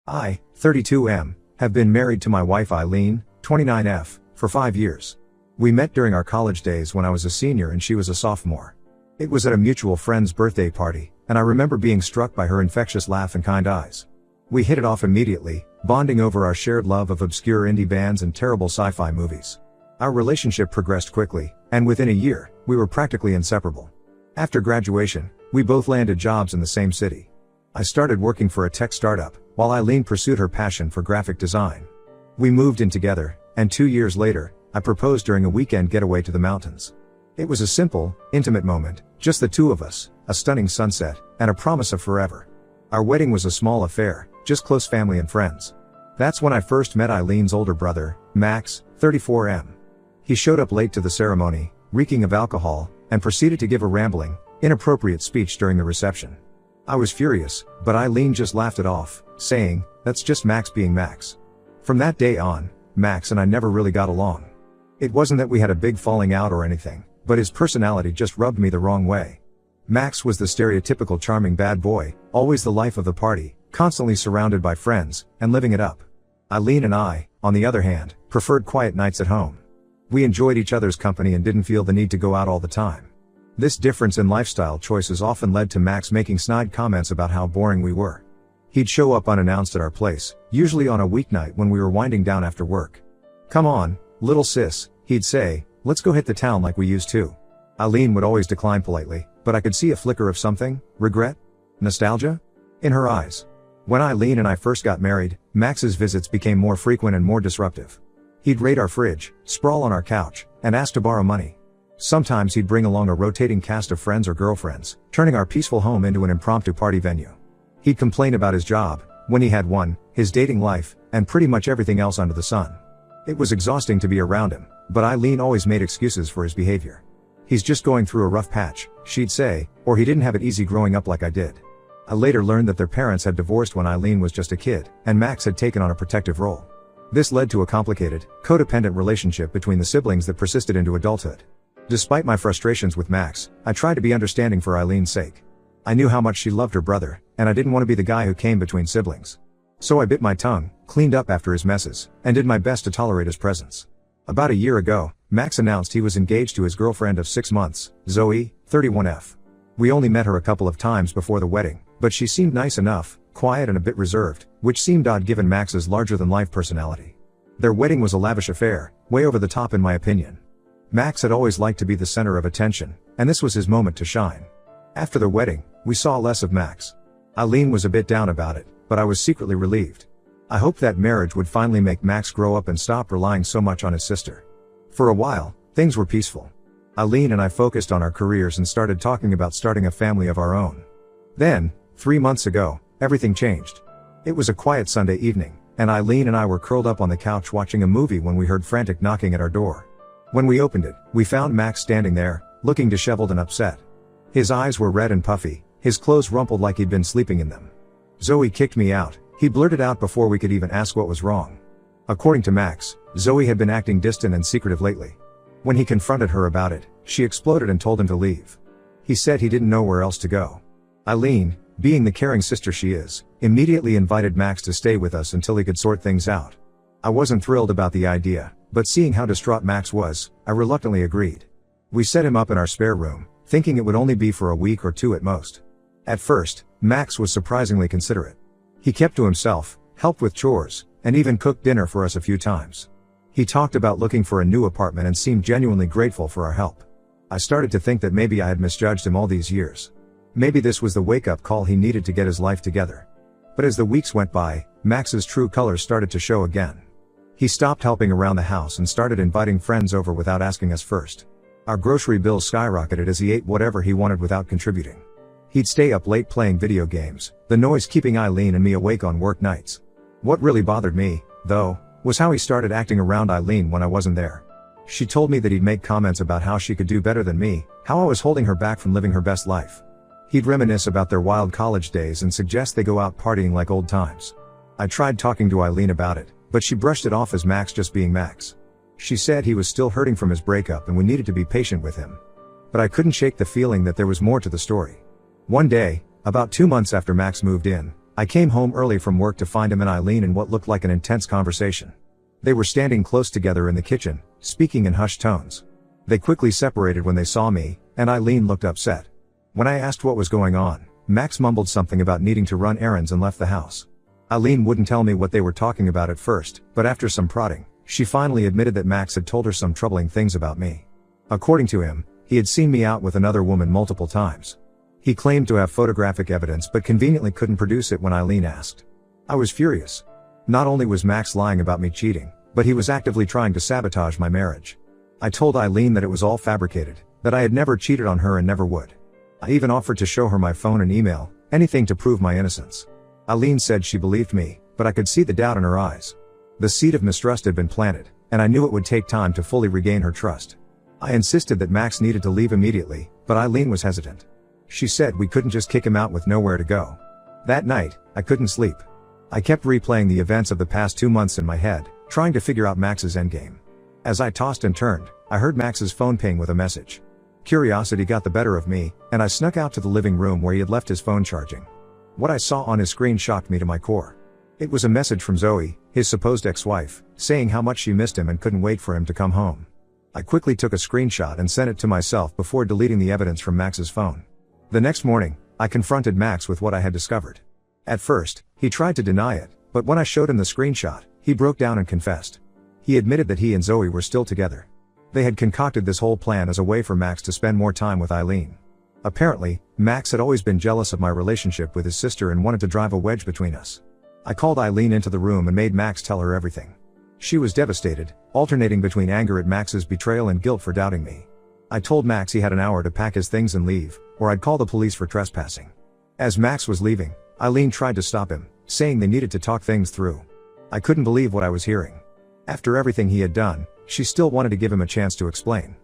I, 32M, have been married to my wife Eileen, 29F, for 5 years. We met during our college days when I was a senior and she was a sophomore. It was at a mutual friend's birthday party, and I remember being struck by her infectious laugh and kind eyes. We hit it off immediately, bonding over our shared love of obscure indie bands and terrible sci-fi movies. Our relationship progressed quickly, and within a year, we were practically inseparable. After graduation, we both landed jobs in the same city. I started working for a tech startup, while Eileen pursued her passion for graphic design. We moved in together, and 2 years later, I proposed during a weekend getaway to the mountains. It was a simple, intimate moment, just the two of us, a stunning sunset, and a promise of forever. Our wedding was a small affair, just close family and friends. That's when I first met Eileen's older brother, Max, 34M. He showed up late to the ceremony, reeking of alcohol, and proceeded to give a rambling, inappropriate speech during the reception. I was furious, but Eileen just laughed it off, saying, "That's just Max being Max." From that day on, Max and I never really got along. It wasn't that we had a big falling out or anything, but his personality just rubbed me the wrong way. Max was the stereotypical charming bad boy, always the life of the party, constantly surrounded by friends, and living it up. Eileen and I, on the other hand, preferred quiet nights at home. We enjoyed each other's company and didn't feel the need to go out all the time. This difference in lifestyle choices often led to Max making snide comments about how boring we were. He'd show up unannounced at our place, usually on a weeknight when we were winding down after work. "Come on, little sis," he'd say, "let's go hit the town like we used to." Eileen would always decline politely, but I could see a flicker of something, regret? Nostalgia? In her eyes. When Eileen and I first got married, Max's visits became more frequent and more disruptive. He'd raid our fridge, sprawl on our couch, and ask to borrow money. Sometimes he'd bring along a rotating cast of friends or girlfriends, turning our peaceful home into an impromptu party venue. He'd complain about his job, when he had one, his dating life, and pretty much everything else under the sun. It was exhausting to be around him, but Eileen always made excuses for his behavior. "He's just going through a rough patch," she'd say, or "he didn't have it easy growing up like I did." I later learned that their parents had divorced when Eileen was just a kid, and Max had taken on a protective role. This led to a complicated, codependent relationship between the siblings that persisted into adulthood. Despite my frustrations with Max, I tried to be understanding for Eileen's sake. I knew how much she loved her brother, and I didn't want to be the guy who came between siblings. So I bit my tongue, cleaned up after his messes, and did my best to tolerate his presence. About a year ago, Max announced he was engaged to his girlfriend of 6 months, Zoe, 31F. We only met her a couple of times before the wedding, but she seemed nice enough, quiet and a bit reserved, which seemed odd given Max's larger-than-life personality. Their wedding was a lavish affair, way over the top in my opinion. Max had always liked to be the center of attention, and this was his moment to shine. After the wedding, we saw less of Max. Eileen was a bit down about it, but I was secretly relieved. I hoped that marriage would finally make Max grow up and stop relying so much on his sister. For a while, things were peaceful. Eileen and I focused on our careers and started talking about starting a family of our own. Then, 3 months ago, everything changed. It was a quiet Sunday evening, and Eileen and I were curled up on the couch watching a movie when we heard frantic knocking at our door. When we opened it, we found Max standing there, looking disheveled and upset. His eyes were red and puffy, his clothes rumpled like he'd been sleeping in them. "Zoe kicked me out," he blurted out before we could even ask what was wrong. According to Max, Zoe had been acting distant and secretive lately. When he confronted her about it, she exploded and told him to leave. He said he didn't know where else to go. Eileen, being the caring sister she is, immediately invited Max to stay with us until he could sort things out. I wasn't thrilled about the idea, but seeing how distraught Max was, I reluctantly agreed. We set him up in our spare room, thinking it would only be for a week or 2 at most. At first, Max was surprisingly considerate. He kept to himself, helped with chores, and even cooked dinner for us a few times. He talked about looking for a new apartment and seemed genuinely grateful for our help. I started to think that maybe I had misjudged him all these years. Maybe this was the wake-up call he needed to get his life together. But as the weeks went by, Max's true colors started to show again. He stopped helping around the house and started inviting friends over without asking us first. Our grocery bills skyrocketed as he ate whatever he wanted without contributing. He'd stay up late playing video games, the noise keeping Eileen and me awake on work nights. What really bothered me, though, was how he started acting around Eileen when I wasn't there. She told me that he'd make comments about how she could do better than me, how I was holding her back from living her best life. He'd reminisce about their wild college days and suggest they go out partying like old times. I tried talking to Eileen about it, but she brushed it off as Max just being Max. She said he was still hurting from his breakup and we needed to be patient with him. But I couldn't shake the feeling that there was more to the story. One day, about 2 months after Max moved in, I came home early from work to find him and Eileen in what looked like an intense conversation. They were standing close together in the kitchen, speaking in hushed tones. They quickly separated when they saw me, and Eileen looked upset. When I asked what was going on, Max mumbled something about needing to run errands and left the house. Eileen wouldn't tell me what they were talking about at first, but after some prodding, she finally admitted that Max had told her some troubling things about me. According to him, he had seen me out with another woman multiple times. He claimed to have photographic evidence but conveniently couldn't produce it when Eileen asked. I was furious. Not only was Max lying about me cheating, but he was actively trying to sabotage my marriage. I told Eileen that it was all fabricated, that I had never cheated on her and never would. I even offered to show her my phone and email, anything to prove my innocence. Eileen said she believed me, but I could see the doubt in her eyes. The seed of mistrust had been planted, and I knew it would take time to fully regain her trust. I insisted that Max needed to leave immediately, but Eileen was hesitant. She said we couldn't just kick him out with nowhere to go. That night, I couldn't sleep. I kept replaying the events of the past 2 months in my head, trying to figure out Max's endgame. As I tossed and turned, I heard Max's phone ping with a message. Curiosity got the better of me, and I snuck out to the living room where he had left his phone charging. What I saw on his screen shocked me to my core. It was a message from Zoe, his supposed ex-wife, saying how much she missed him and couldn't wait for him to come home. I quickly took a screenshot and sent it to myself before deleting the evidence from Max's phone. The next morning, I confronted Max with what I had discovered. At first, he tried to deny it, but when I showed him the screenshot, he broke down and confessed. He admitted that he and Zoe were still together. They had concocted this whole plan as a way for Max to spend more time with Eileen. Apparently, Max had always been jealous of my relationship with his sister and wanted to drive a wedge between us. I called Eileen into the room and made Max tell her everything. She was devastated, alternating between anger at Max's betrayal and guilt for doubting me. I told Max he had an hour to pack his things and leave, or I'd call the police for trespassing. As Max was leaving, Eileen tried to stop him, saying they needed to talk things through. I couldn't believe what I was hearing. After everything he had done, she still wanted to give him a chance to explain.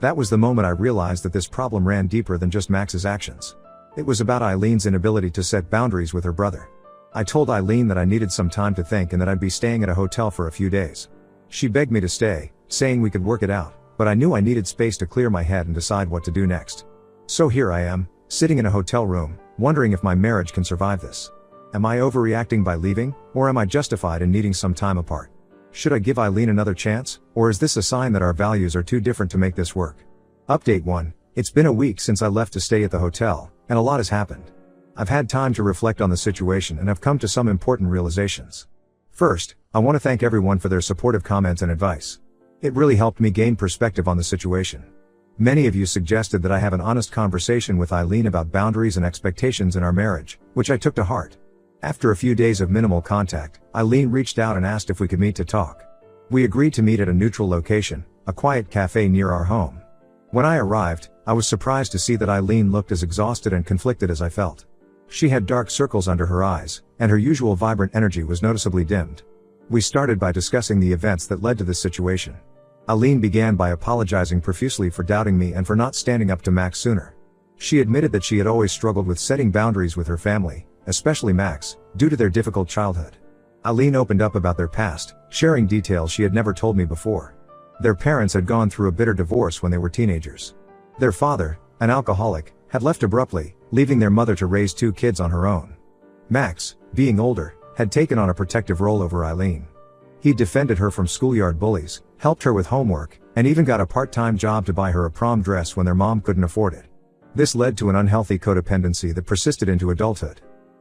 That was the moment I realized that this problem ran deeper than just Max's actions. It was about Eileen's inability to set boundaries with her brother. I told Eileen that I needed some time to think and that I'd be staying at a hotel for a few days. She begged me to stay, saying we could work it out, but I knew I needed space to clear my head and decide what to do next. So here I am, sitting in a hotel room, wondering if my marriage can survive this. Am I overreacting by leaving, or am I justified in needing some time apart? Should I give Eileen another chance, or is this a sign that our values are too different to make this work? Update 1. It's been a week since I left to stay at the hotel, and a lot has happened. I've had time to reflect on the situation and have come to some important realizations. First, I want to thank everyone for their supportive comments and advice. It really helped me gain perspective on the situation. Many of you suggested that I have an honest conversation with Eileen about boundaries and expectations in our marriage, which I took to heart. After a few days of minimal contact, Eileen reached out and asked if we could meet to talk. We agreed to meet at a neutral location, a quiet cafe near our home. When I arrived, I was surprised to see that Eileen looked as exhausted and conflicted as I felt. She had dark circles under her eyes, and her usual vibrant energy was noticeably dimmed. We started by discussing the events that led to this situation. Eileen began by apologizing profusely for doubting me and for not standing up to Max sooner. She admitted that she had always struggled with setting boundaries with her family, especially Max, due to their difficult childhood. Eileen opened up about their past, sharing details she had never told me before. Their parents had gone through a bitter divorce when they were teenagers. Their father, an alcoholic, had left abruptly, leaving their mother to raise 2 kids on her own. Max, being older, had taken on a protective role over Eileen. He defended her from schoolyard bullies, helped her with homework, and even got a part-time job to buy her a prom dress when their mom couldn't afford it. This led to an unhealthy codependency that persisted into adulthood.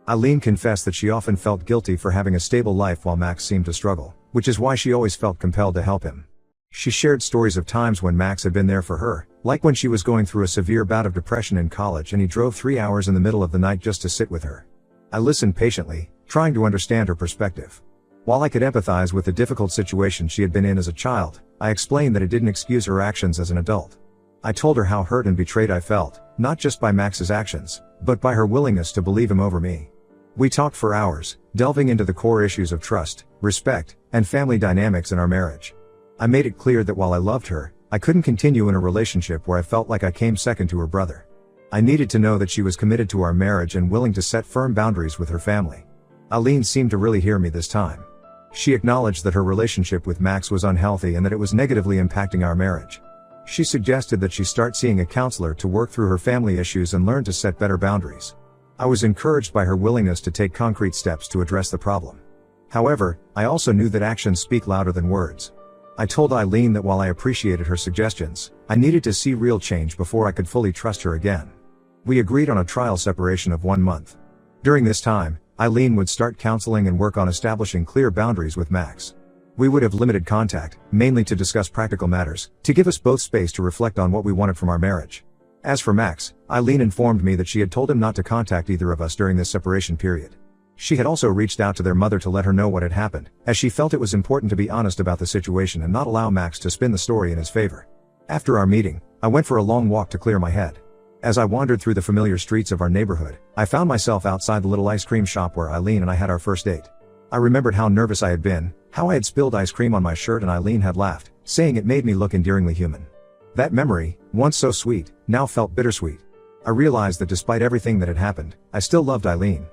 Eileen confessed that she often felt guilty for having a stable life while Max seemed to struggle, which is why she always felt compelled to help him. She shared stories of times when Max had been there for her, like when she was going through a severe bout of depression in college and he drove 3 hours in the middle of the night just to sit with her. I listened patiently, trying to understand her perspective. While I could empathize with the difficult situation she had been in as a child, I explained that it didn't excuse her actions as an adult. I told her how hurt and betrayed I felt, not just by Max's actions, but by her willingness to believe him over me. We talked for hours, delving into the core issues of trust, respect, and family dynamics in our marriage. I made it clear that while I loved her, I couldn't continue in a relationship where I felt like I came second to her brother. I needed to know that she was committed to our marriage and willing to set firm boundaries with her family. Eileen seemed to really hear me this time. She acknowledged that her relationship with Max was unhealthy and that it was negatively impacting our marriage. She suggested that she start seeing a counselor to work through her family issues and learn to set better boundaries. I was encouraged by her willingness to take concrete steps to address the problem. However, I also knew that actions speak louder than words. I told Eileen that while I appreciated her suggestions, I needed to see real change before I could fully trust her again. We agreed on a trial separation of 1 month. During this time, Eileen would start counseling and work on establishing clear boundaries with Max. We would have limited contact, mainly to discuss practical matters, to give us both space to reflect on what we wanted from our marriage. As for Max, Eileen informed me that she had told him not to contact either of us during this separation period. She had also reached out to their mother to let her know what had happened, as she felt it was important to be honest about the situation and not allow Max to spin the story in his favor. After our meeting, I went for a long walk to clear my head. As I wandered through the familiar streets of our neighborhood, I found myself outside the little ice cream shop where Eileen and I had our first date. I remembered how nervous I had been, how I had spilled ice cream on my shirt, and Eileen had laughed, saying it made me look endearingly human. That memory, once so sweet, now felt bittersweet. I realized that despite everything that had happened, I still loved Eileen.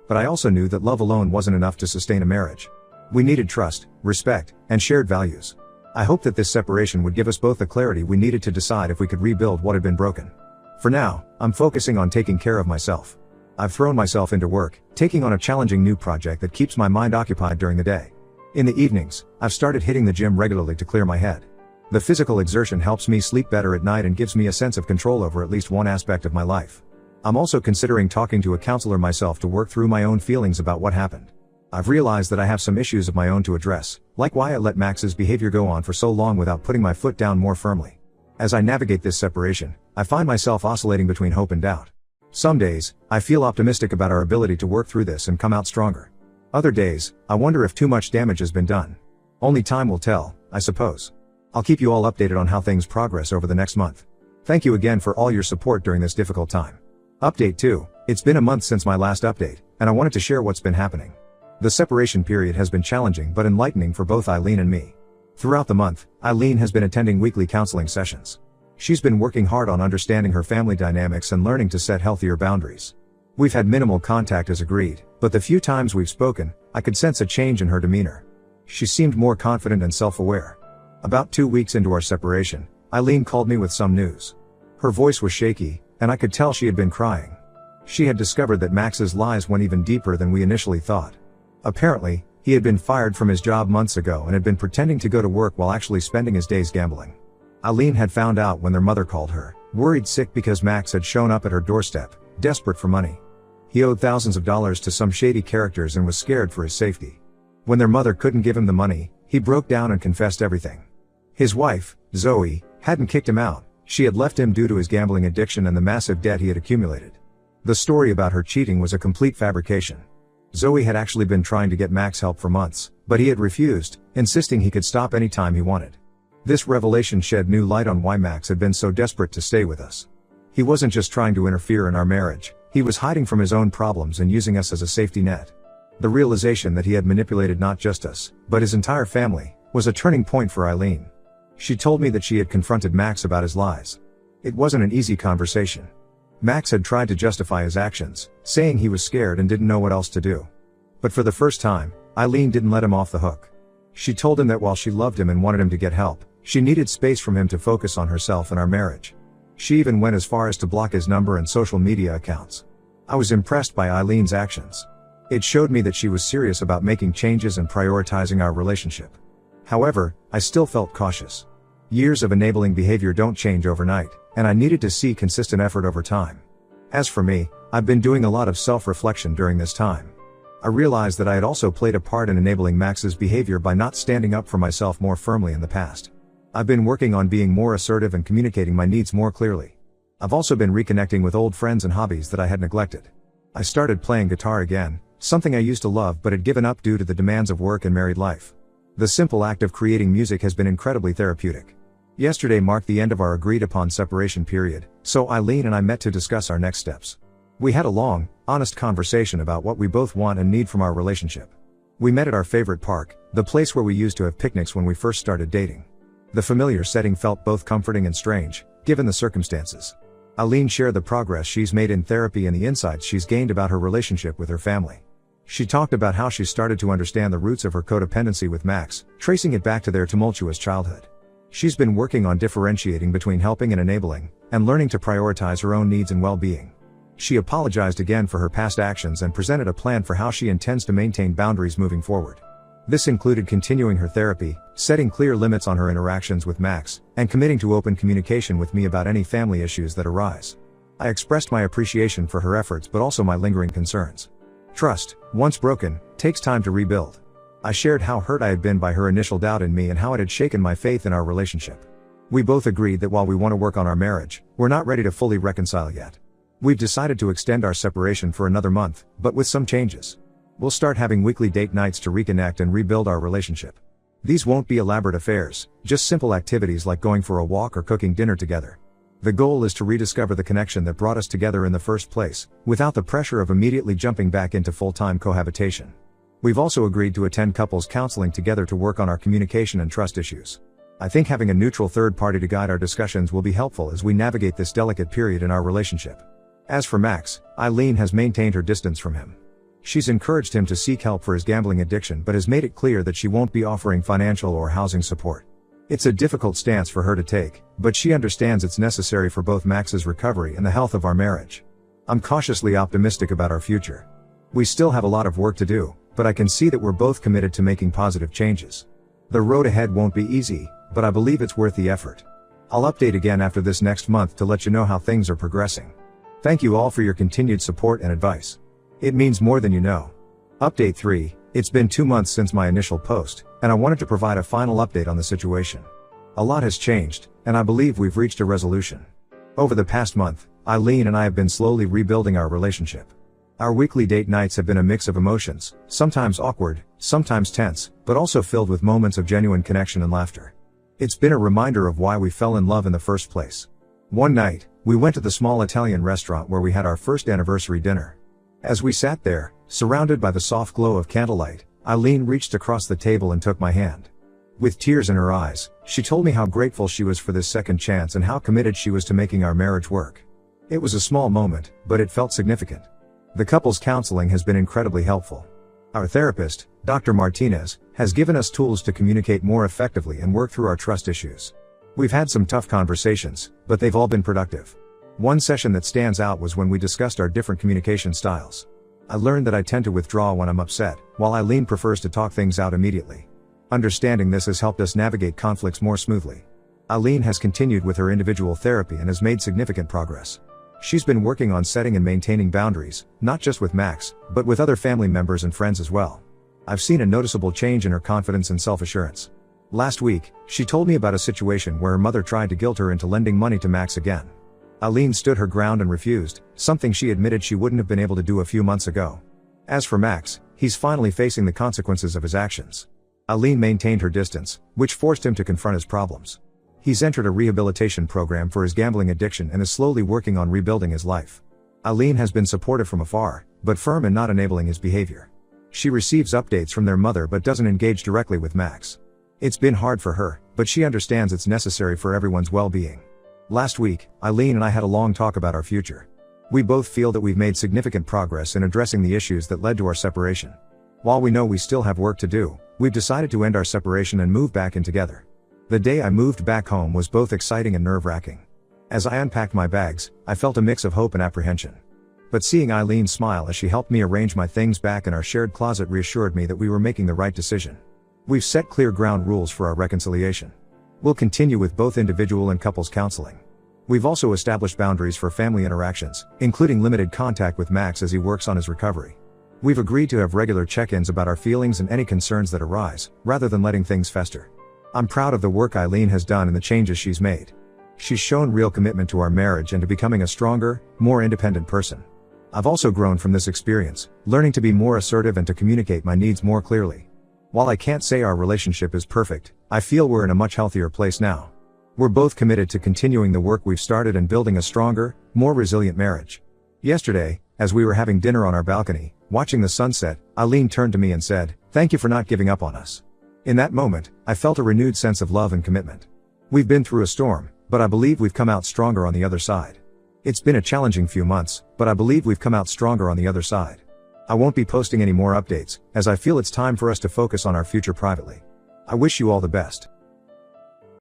But I also knew that love alone wasn't enough to sustain a marriage. We needed trust, respect, and shared values. I hoped that this separation would give us both the clarity we needed to decide if we could rebuild what had been broken. For now, I'm focusing on taking care of myself. I've thrown myself into work, taking on a challenging new project that keeps my mind occupied during the day. In the evenings, I've started hitting the gym regularly to clear my head. The physical exertion helps me sleep better at night and gives me a sense of control over at least one aspect of my life. I'm also considering talking to a counselor myself to work through my own feelings about what happened. I've realized that I have some issues of my own to address, like why I let Max's behavior go on for so long without putting my foot down more firmly. As I navigate this separation, I find myself oscillating between hope and doubt. Some days, I feel optimistic about our ability to work through this and come out stronger. Other days, I wonder if too much damage has been done. Only time will tell, I suppose. I'll keep you all updated on how things progress over the next month. Thank you again for all your support during this difficult time. Update 2. It's been a month since my last update, and I wanted to share what's been happening. The separation period has been challenging but enlightening for both Eileen and me. Throughout the month, Eileen has been attending weekly counseling sessions. She's been working hard on understanding her family dynamics and learning to set healthier boundaries. We've had minimal contact as agreed, but the few times we've spoken, I could sense a change in her demeanor. She seemed more confident and self-aware. About 2 weeks into our separation, Eileen called me with some news. Her voice was shaky, and I could tell she had been crying. She had discovered that Max's lies went even deeper than we initially thought. Apparently, he had been fired from his job months ago and had been pretending to go to work while actually spending his days gambling. Eileen had found out when their mother called her, worried sick because Max had shown up at her doorstep, desperate for money. He owed thousands of dollars to some shady characters and was scared for his safety. When their mother couldn't give him the money, he broke down and confessed everything. His wife, Zoe, hadn't kicked him out. She had left him due to his gambling addiction and the massive debt he had accumulated. The story about her cheating was a complete fabrication. Zoe had actually been trying to get Max help for months, but he had refused, insisting he could stop any time he wanted. This revelation shed new light on why Max had been so desperate to stay with us. He wasn't just trying to interfere in our marriage, he was hiding from his own problems and using us as a safety net. The realization that he had manipulated not just us, but his entire family, was a turning point for Eileen. She told me that she had confronted Max about his lies. It wasn't an easy conversation. Max had tried to justify his actions, saying he was scared and didn't know what else to do. But for the first time, Eileen didn't let him off the hook. She told him that while she loved him and wanted him to get help, she needed space from him to focus on herself and our marriage. She even went as far as to block his number and social media accounts. I was impressed by Eileen's actions. It showed me that she was serious about making changes and prioritizing our relationship. However, I still felt cautious. Years of enabling behavior don't change overnight, and I needed to see consistent effort over time. As for me, I've been doing a lot of self-reflection during this time. I realized that I had also played a part in enabling Max's behavior by not standing up for myself more firmly in the past. I've been working on being more assertive and communicating my needs more clearly. I've also been reconnecting with old friends and hobbies that I had neglected. I started playing guitar again, something I used to love but had given up due to the demands of work and married life. The simple act of creating music has been incredibly therapeutic. Yesterday marked the end of our agreed-upon separation period, so Eileen and I met to discuss our next steps. We had a long, honest conversation about what we both want and need from our relationship. We met at our favorite park, the place where we used to have picnics when we first started dating. The familiar setting felt both comforting and strange, given the circumstances. Eileen shared the progress she's made in therapy and the insights she's gained about her relationship with her family. She talked about how she started to understand the roots of her codependency with Max, tracing it back to their tumultuous childhood. She's been working on differentiating between helping and enabling, and learning to prioritize her own needs and well-being. She apologized again for her past actions and presented a plan for how she intends to maintain boundaries moving forward. This included continuing her therapy, setting clear limits on her interactions with Max, and committing to open communication with me about any family issues that arise. I expressed my appreciation for her efforts but also my lingering concerns. Trust, once broken, takes time to rebuild. I shared how hurt I had been by her initial doubt in me and how it had shaken my faith in our relationship. We both agreed that while we want to work on our marriage, we're not ready to fully reconcile yet. We've decided to extend our separation for another month, but with some changes. We'll start having weekly date nights to reconnect and rebuild our relationship. These won't be elaborate affairs, just simple activities like going for a walk or cooking dinner together. The goal is to rediscover the connection that brought us together in the first place, without the pressure of immediately jumping back into full-time cohabitation. We've also agreed to attend couples counseling together to work on our communication and trust issues. I think having a neutral third party to guide our discussions will be helpful as we navigate this delicate period in our relationship. As for Max, Eileen has maintained her distance from him. She's encouraged him to seek help for his gambling addiction but has made it clear that she won't be offering financial or housing support. It's a difficult stance for her to take, but she understands it's necessary for both Max's recovery and the health of our marriage. I'm cautiously optimistic about our future. We still have a lot of work to do, but I can see that we're both committed to making positive changes. The road ahead won't be easy, but I believe it's worth the effort. I'll update again after this next month to let you know how things are progressing. Thank you all for your continued support and advice. It means more than you know. Update 3, it's been 2 months since my initial post, and I wanted to provide a final update on the situation. A lot has changed, and I believe we've reached a resolution. Over the past month, Eileen and I have been slowly rebuilding our relationship. Our weekly date nights have been a mix of emotions, sometimes awkward, sometimes tense, but also filled with moments of genuine connection and laughter. It's been a reminder of why we fell in love in the first place. One night, we went to the small Italian restaurant where we had our first anniversary dinner. As we sat there, surrounded by the soft glow of candlelight, Eileen reached across the table and took my hand. With tears in her eyes, she told me how grateful she was for this second chance and how committed she was to making our marriage work. It was a small moment, but it felt significant. The couple's counseling has been incredibly helpful. Our therapist, Dr. Martinez, has given us tools to communicate more effectively and work through our trust issues. We've had some tough conversations, but they've all been productive. One session that stands out was when we discussed our different communication styles. I learned that I tend to withdraw when I'm upset, while Eileen prefers to talk things out immediately. Understanding this has helped us navigate conflicts more smoothly. Eileen has continued with her individual therapy and has made significant progress. She's been working on setting and maintaining boundaries, not just with Max, but with other family members and friends as well. I've seen a noticeable change in her confidence and self-assurance. Last week, she told me about a situation where her mother tried to guilt her into lending money to Max again. Eileen stood her ground and refused, something she admitted she wouldn't have been able to do a few months ago. As for Max, he's finally facing the consequences of his actions. Eileen maintained her distance, which forced him to confront his problems. He's entered a rehabilitation program for his gambling addiction and is slowly working on rebuilding his life. Eileen has been supportive from afar, but firm in not enabling his behavior. She receives updates from their mother but doesn't engage directly with Max. It's been hard for her, but she understands it's necessary for everyone's well-being. Last week, Eileen and I had a long talk about our future. We both feel that we've made significant progress in addressing the issues that led to our separation. While we know we still have work to do, we've decided to end our separation and move back in together. The day I moved back home was both exciting and nerve-wracking. As I unpacked my bags, I felt a mix of hope and apprehension. But seeing Eileen smile as she helped me arrange my things back in our shared closet reassured me that we were making the right decision. We've set clear ground rules for our reconciliation. We'll continue with both individual and couples counseling. We've also established boundaries for family interactions, including limited contact with Max as he works on his recovery. We've agreed to have regular check-ins about our feelings and any concerns that arise, rather than letting things fester. I'm proud of the work Eileen has done and the changes she's made. She's shown real commitment to our marriage and to becoming a stronger, more independent person. I've also grown from this experience, learning to be more assertive and to communicate my needs more clearly. While I can't say our relationship is perfect, I feel we're in a much healthier place now. We're both committed to continuing the work we've started and building a stronger, more resilient marriage. Yesterday, as we were having dinner on our balcony, watching the sunset, Eileen turned to me and said, "Thank you for not giving up on us." In that moment, I felt a renewed sense of love and commitment. We've been through a storm, but I believe we've come out stronger on the other side. It's been a challenging few months, but I believe we've come out stronger on the other side. I won't be posting any more updates, as I feel it's time for us to focus on our future privately. I wish you all the best.